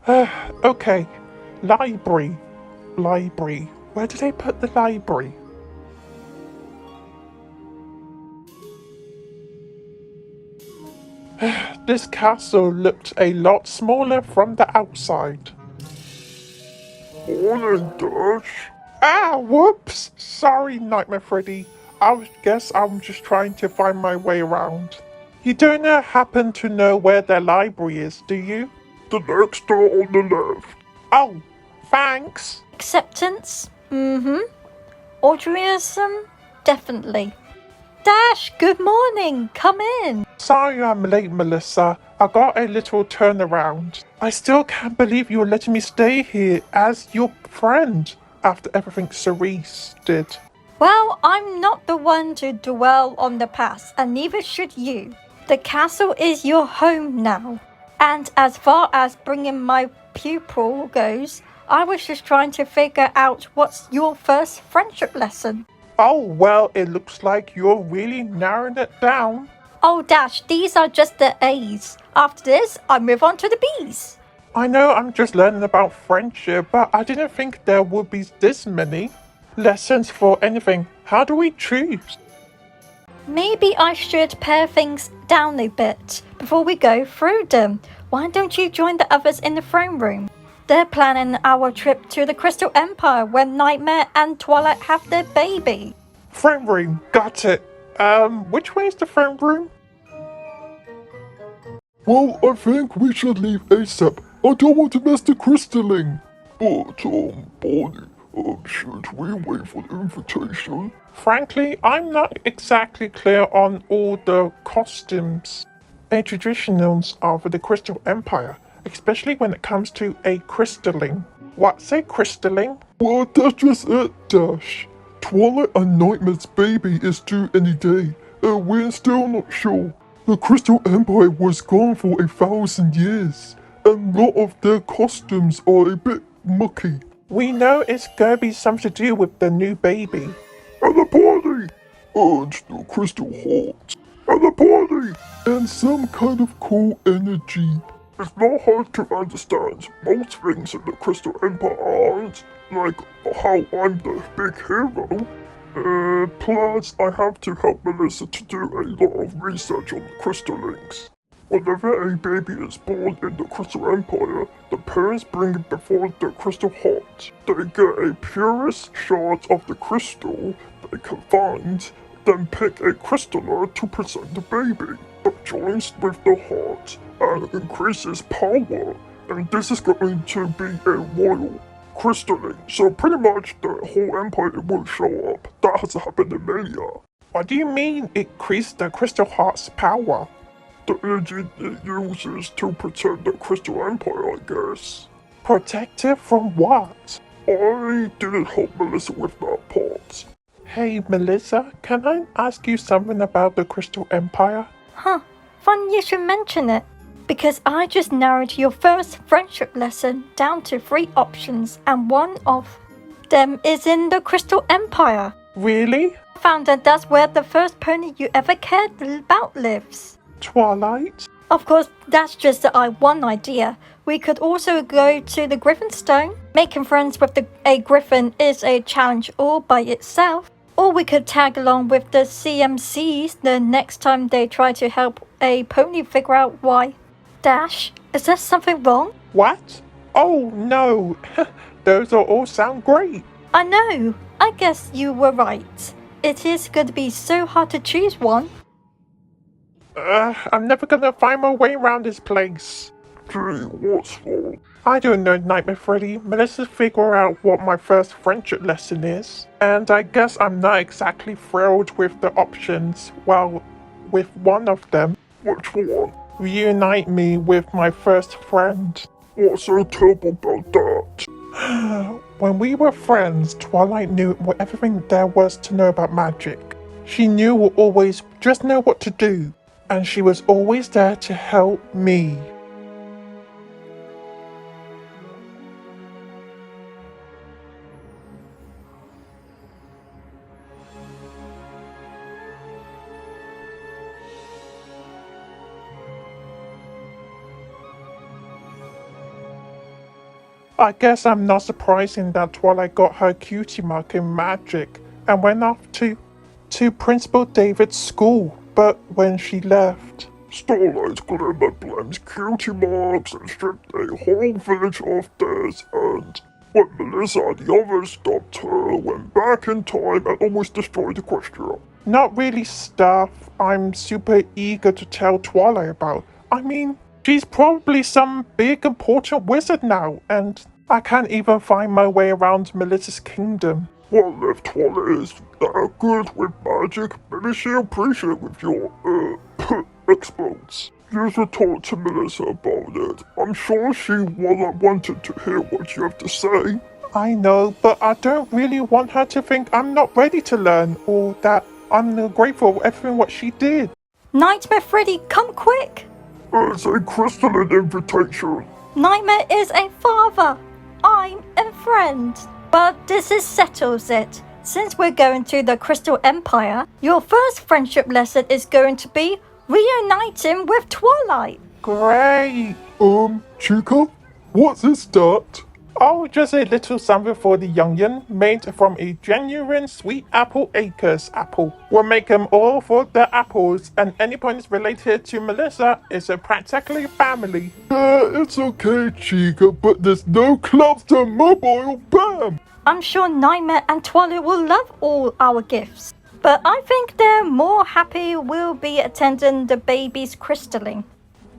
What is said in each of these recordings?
Okay, library. Library. Where did they put the library? This castle looked a lot smaller from the outside. Morning, Dash. Ah, whoops! Sorry, Nightmare Freddy. Guess I'm just trying to find my way around. You don't happen to know where the library is, do you? The next door on the left. Oh, thanks. Acceptance? Mm-hmm. Altruism? Definitely. Dash, good morning. Come in. Sorry I'm late, Melissa. I got a little turnaround. I still can't believe you're letting me stay here as your friend after everything Cerise did. Well, I'm not the one to dwell on the past, and neither should you. The castle is your home now. And as far as bringing my pupil goes, I was just trying to figure out what's your first friendship lesson. Oh, well, it looks like you're really narrowing it down. Oh, Dash, these are just the A's. After this, I move on to the B's. I know I'm just learning about friendship, but I didn't think there would be this many lessons for anything. How do we choose? Maybe I should pare things down a bit before we go through them. Why don't you join the others in the throne room? They're planning our trip to the Crystal Empire when Nightmare and Twilight have their baby. Throne room, got it. Which way is the throne room? Well, I think we should leave ASAP. I don't want to miss the crystalling. But, Bonnie, should we wait for the invitation? Frankly, I'm not exactly clear on all the costumes and traditions of the Crystal Empire, especially when it comes to a crystalling. What's a crystalling? Well, that's just it, Dash. Twilight and Nightmare's baby is due any day, and we're still not sure. The Crystal Empire was gone for 1,000 years, and a lot of their costumes are a bit mucky. We know it's gonna be something to do with the new baby. And the party! And the crystal heart. And the party! And some kind of cool energy. It's not hard to understand. Most things in the Crystal Empire aren't, like how I'm the big hero. Plus, I have to help Melissa to do a lot of research on the crystallings. Whenever a baby is born in the Crystal Empire, the parents bring it before the crystal heart. They get a purest shard of the crystal they can find, then pick a crystaller to present the baby. That joins with the heart and increases power, and this is going to be a royal crystalling. So pretty much the whole empire will show up. That has happened in Melia. What do you mean increase the Crystal Heart's power? The energy it uses to protect the Crystal Empire, I guess. Protect it from what? I didn't help Melissa with that part. Hey, Melissa, can I ask you something about the Crystal Empire? Huh, fun you should mention it. Because I just narrowed your first friendship lesson down to 3 options, and one of them is in the Crystal Empire. Really? I found that that's where the first pony you ever cared about lives. Twilight? Of course, that's just one idea. We could also go to the Griffinstone. Making friends with a griffin is a challenge all by itself. Or we could tag along with the CMCs the next time they try to help a pony figure out why. Dash, is there something wrong? What? Oh, no. Those all sound great. I know. I guess you were right. It is going to be so hard to choose one. I'm never gonna find my way around this place. Gee, what's wrong? I don't know, Nightmare Freddy. Let's figure out what my first friendship lesson is. And I guess I'm not exactly thrilled with the options. Well, with one of them. Which one? Reunite me with my first friend. What's so terrible about that? When we were friends, Twilight knew everything there was to know about magic. She knew we'll always just know what to do. And she was always there to help me. I guess I'm not surprising that Twilight got her cutie mark in magic and went off to Principal David's school, but when she left... Starlight Glimmer blames cutie marks and stripped a whole village of theirs, and when Melissa and the others stopped her, went back in time and almost destroyed Equestria. Not really stuff I'm super eager to tell Twilight about. I mean, she's probably some big important wizard now, and I can't even find my way around Melissa's kingdom. Well, if Twilight is that good with magic, maybe she'll appreciate with your, explodes. You should talk to Melissa about it. I'm sure she wanted to hear what you have to say. I know, but I don't really want her to think I'm not ready to learn, or that I'm ungrateful for everything what she did. Nightmare Freddy, come quick! It's a crystalline invitation. Nightmare is a father. I'm a friend. But this settles it. Since we're going to the Crystal Empire, your first friendship lesson is going to be reuniting with Twilight. Great! Chica? What's this start? Oh, just a little something for the youngin, made from a genuine Sweet Apple Acres apple. We'll make them all for the apples, and any points related to Melissa is a practically family. Yeah, it's okay, Chica, but there's no clubs to mobile bam! I'm sure Nightmare and Twilight will love all our gifts. But I think they're more happy we'll be attending the baby's crystalling.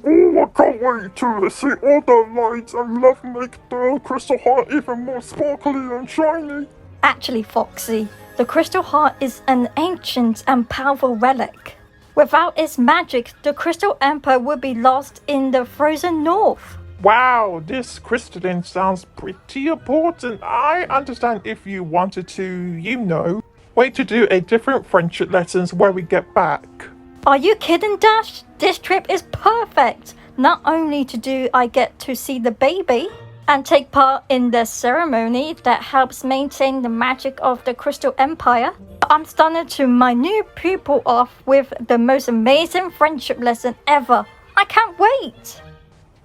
Oh, I can't wait to see all the lights and love make the crystal heart even more sparkly and shiny. Actually, Foxy, the Crystal Heart is an ancient and powerful relic. Without its magic, the Crystal Empire would be lost in the frozen north. Wow, this crystalline sounds pretty important. I understand if you wanted to, wait to do a different friendship lessons where we get back. Are you kidding, Dash? This trip is perfect. Not only I get to see the baby and take part in the ceremony that helps maintain the magic of the Crystal Empire, I'm starting to my new pupil off with the most amazing friendship lesson ever. I can't wait.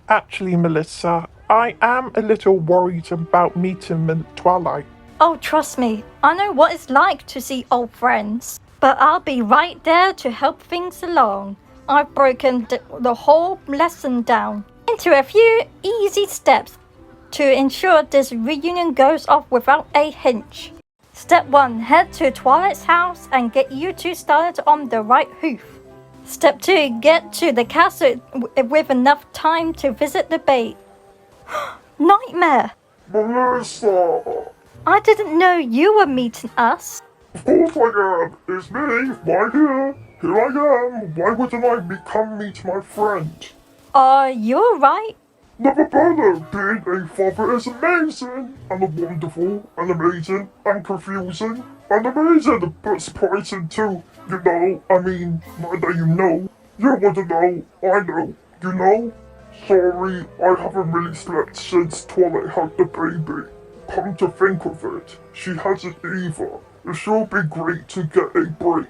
Actually, Melissa, I am a little worried about meeting Twilight. Oh, trust me, I know what it's like to see old friends. But I'll be right there to help things along. I've broken the whole lesson down into a few easy steps to ensure this reunion goes off without a hitch. Step 1. Head to Twilight's house and get you two started on the right hoof. Step 2. Get to the castle with enough time to visit the babe. Nightmare! Melissa! I didn't know you were meeting us. Of course I am. It's me, right here. Here I am. Why wouldn't I come meet my friend? You're right. Never better. Being a father is amazing. And wonderful. And amazing. And confusing. And amazing. But surprising too. You know. I mean, not that you know. You want to know. I know. You know? Sorry, I haven't really slept since Twilight had the baby. Come to think of it, she hasn't either. It sure be great to get a break.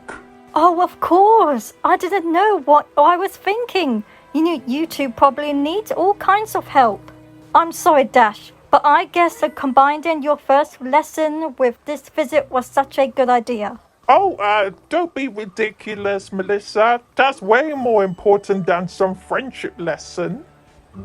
Oh, of course. I didn't know what I was thinking. You two probably need all kinds of help. I'm sorry, Dash, but I guess that combining your first lesson with this visit was such a good idea. Oh, don't be ridiculous, Melissa. That's way more important than some friendship lesson.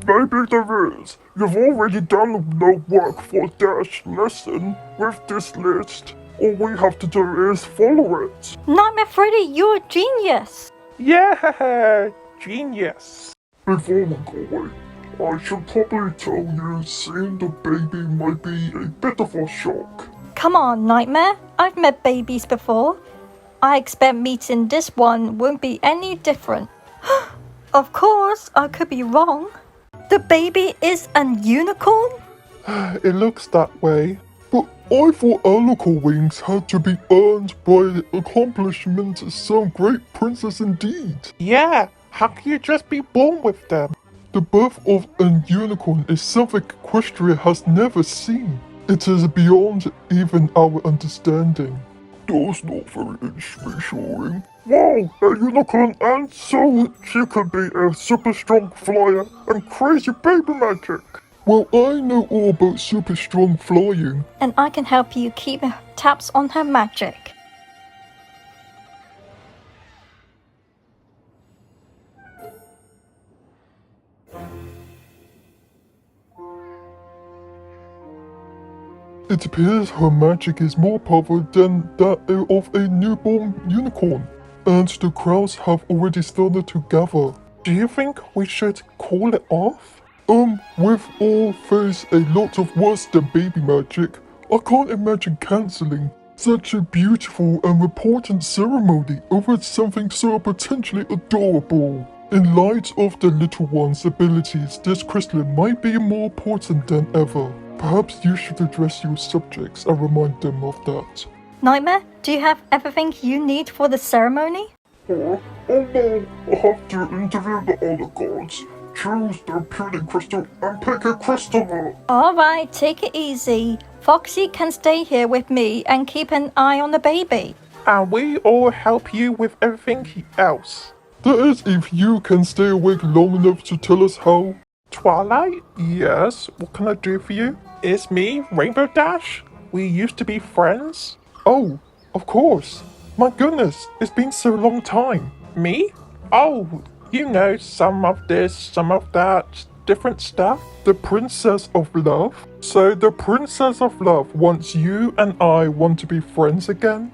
Maybe there is. You've already done the work for Dash lesson with this list. All we have to do is follow it. Nightmare Freddy, you're a genius. Yeah, genius. Before we go away, I should probably tell you seeing the baby might be a bit of a shock. Come on, Nightmare. I've met babies before. I expect meeting this one won't be any different. Of course, I could be wrong. The baby is a unicorn? It looks that way. But I thought unicorn wings had to be earned by the accomplishment of some great princess indeed. Yeah, how can you just be born with them? The birth of a unicorn is something Equestria has never seen. It is beyond even our understanding. That's not very reassuring. Wow, a unicorn, and so she could be a super strong flyer and crazy baby magic. Well, I know all about super strong flying. And I can help you keep tabs on her magic. It appears her magic is more powerful than that of a newborn unicorn, and the crowds have already started to gather. Do you think we should call it off? With all there's a lot of worse than baby magic, I can't imagine cancelling such a beautiful and important ceremony over something so potentially adorable. In light of the little one's abilities, this crystalline might be more important than ever. Perhaps you should address your subjects and remind them of that. Nightmare, do you have everything you need for the ceremony? Oh no, I have to interview the other gods, choose the pretty crystal, and pick a crystal. Alright, take it easy. Foxy can stay here with me and keep an eye on the baby. And we all help you with everything else. That is, if you can stay awake long enough to tell us how. Twilight? Yes, what can I do for you? It's me, Rainbow Dash. We used to be friends. Oh, of course. My goodness, it's been so long time. Me? Oh, you know, some of this, some of that, different stuff. The Princess of Love? So the Princess of Love wants you and I want to be friends again?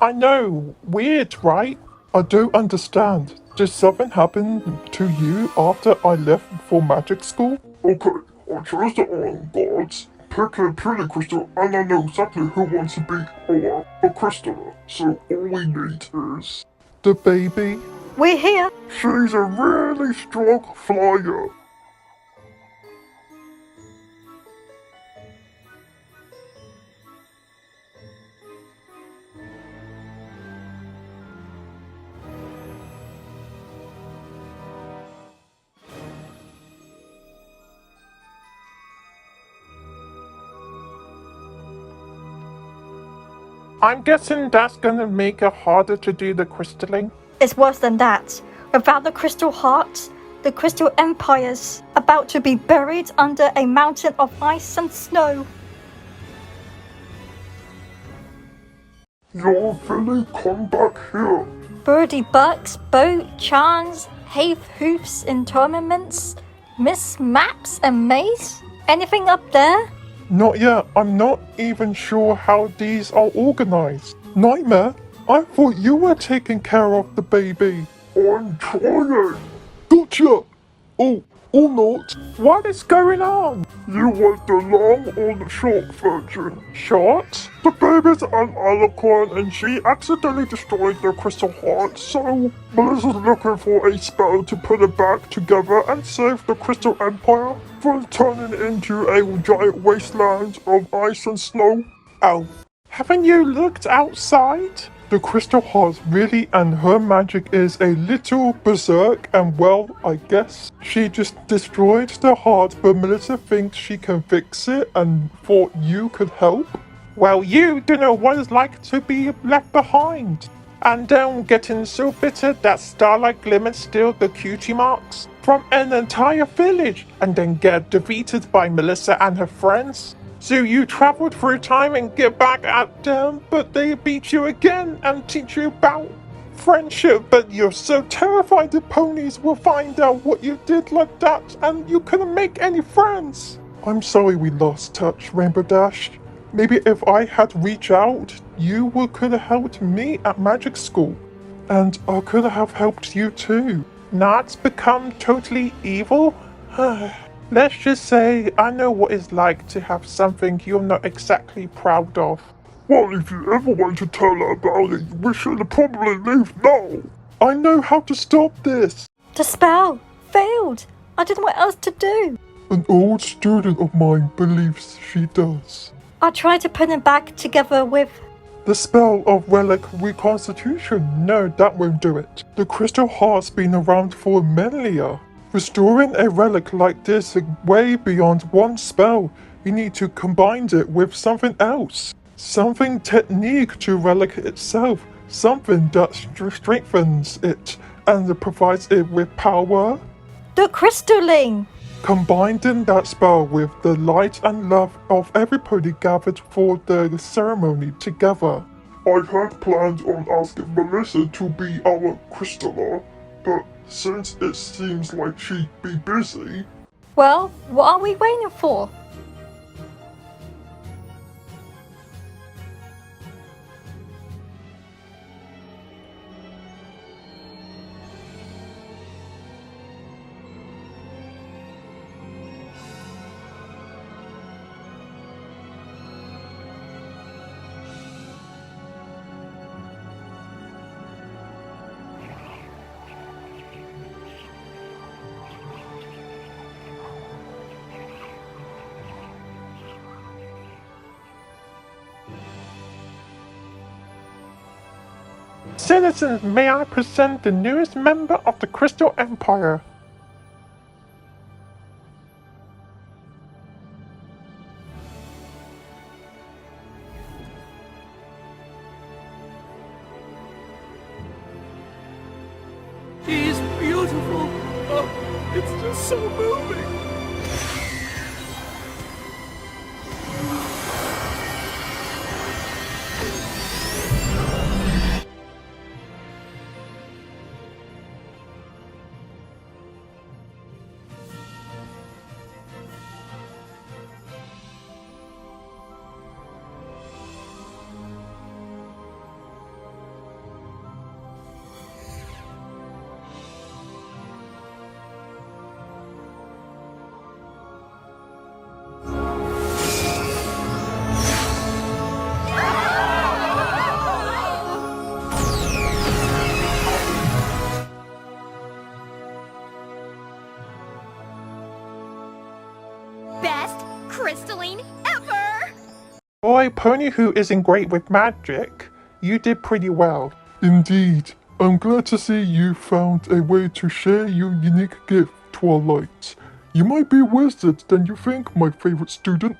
I know, weird, right? I don't understand. Did something happen to you after I left for magic school? Okay, I chose the Iron Gods, pick a pretty crystal, and I know exactly who wants to be a crystal. So all we need is the baby. We're here. She's a really strong flyer. I'm guessing that's gonna make it harder to do the crystalling. It's worse than that. Without the crystal hearts, the crystal empire's about to be buried under a mountain of ice and snow. Your Philly, come back here. Birdie Bucks, Boat, Chance, Have Hoofs in tournaments, Miss Maps and Maze? Anything up there? Not yet. I'm not even sure how these are organized. Nightmare, I thought you were taking care of the baby. I'm trying. Gotcha. Oh, or not. What is going on? You want the long or the short version? Short? The baby's an alicorn and she accidentally destroyed the crystal heart, so Melissa's looking for a spell to put it back together and save the crystal empire from turning into a giant wasteland of ice and snow. Oh, haven't you looked outside? The crystal heart really and her magic is a little berserk, and well, I guess she just destroyed the heart, but Melissa thinks she can fix it and thought you could help. Well, you don't know what it's like to be left behind. And then getting so bitter that Starlight Glimmer steal the cutie marks from an entire village and then get defeated by Melissa and her friends. So you traveled through time and get back at them, but they beat you again and teach you about friendship. But you're so terrified the ponies will find out what you did like that and you couldn't make any friends. I'm sorry we lost touch, Rainbow Dash. Maybe if I had reached out, you could have helped me at magic school. And I could have helped you too. Not become totally evil? Let's just say I know what it's like to have something you're not exactly proud of. Well, if you ever want to tell her about it, we should probably leave now. I know how to stop this. The spell failed. I didn't know what else to do. An old student of mine believes she does. I tried to put it back together with... The spell of relic reconstitution. No, that won't do it. The crystal heart's been around for millennia. Restoring a relic like this is way beyond one spell. You need to combine it with something else. Something technique to relic itself. Something that strengthens it and provides it with power. The crystalling! Combining that spell with the light and love of everybody gathered for the ceremony together. I had planned on asking Melissa to be our crystaller, but since it seems like she'd be busy, Well, what are we waiting for? Citizens, may I present the newest member of the Crystal Empire? she's beautiful. Oh, it's just so moving. Best crystalline ever! Boy, Pony who isn't great with magic, you did pretty well. Indeed, I'm glad to see you found a way to share your unique gift, Twilight. You might be a wizard than you think, my favorite student.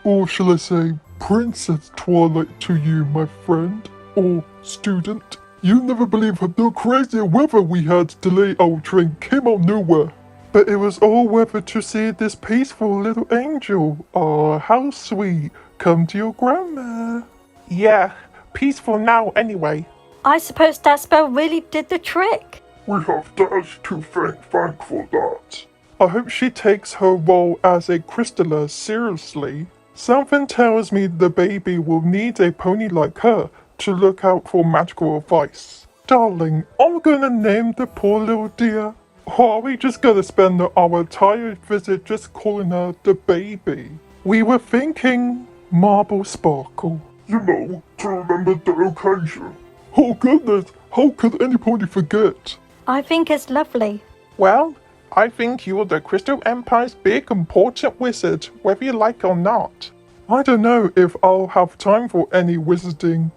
Or shall I say, Princess Twilight to you, my friend, or student. You'll never believe how the crazy weather we had delay our train came out nowhere. But it was all worth it to see this peaceful little angel. Aw, how sweet. Come to your grandma. Yeah, peaceful now anyway. I suppose that spell really did the trick. We have Dash to thank for that. I hope she takes her role as a crystaller seriously. Something tells me the baby will need a pony like her to look out for magical advice. Darling, are we gonna name the poor little dear? Or are we just gonna spend our entire visit just calling her the baby? We were thinking Marble Sparkle. You know, to remember the occasion. Oh goodness, how could anybody forget? I think it's lovely. Well, I think you're the Crystal Empire's big important wizard, whether you like or not. I don't know if I'll have time for any wizarding.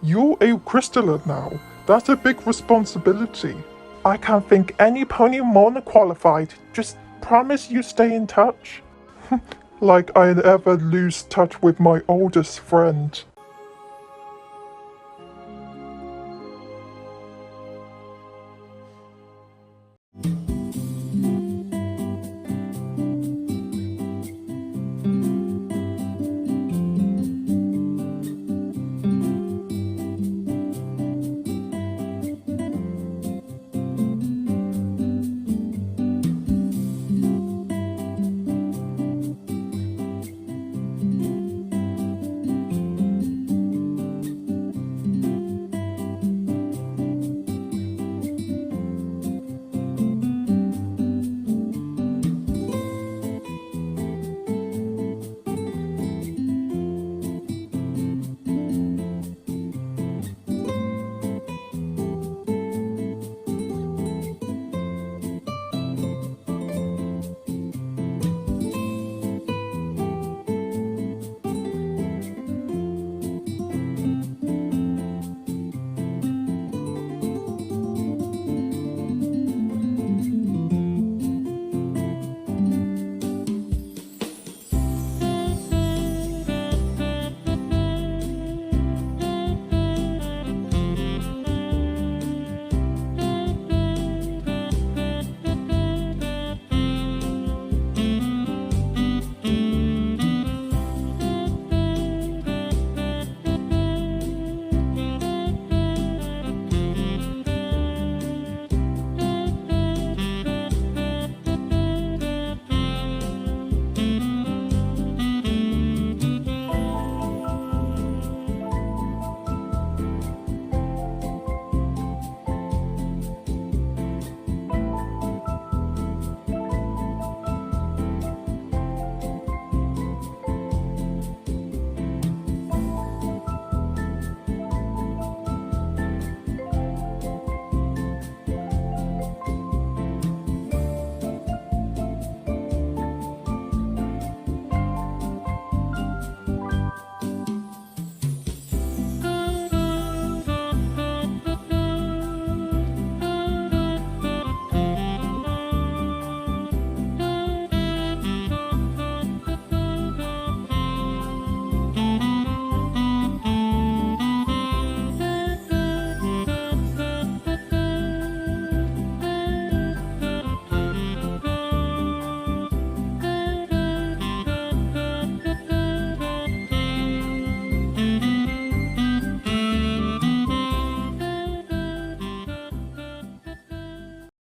You're a crystaller now. That's a big responsibility. I can't think any pony more than qualified. Just promise you stay in touch. Like I'd ever lose touch with my oldest friend.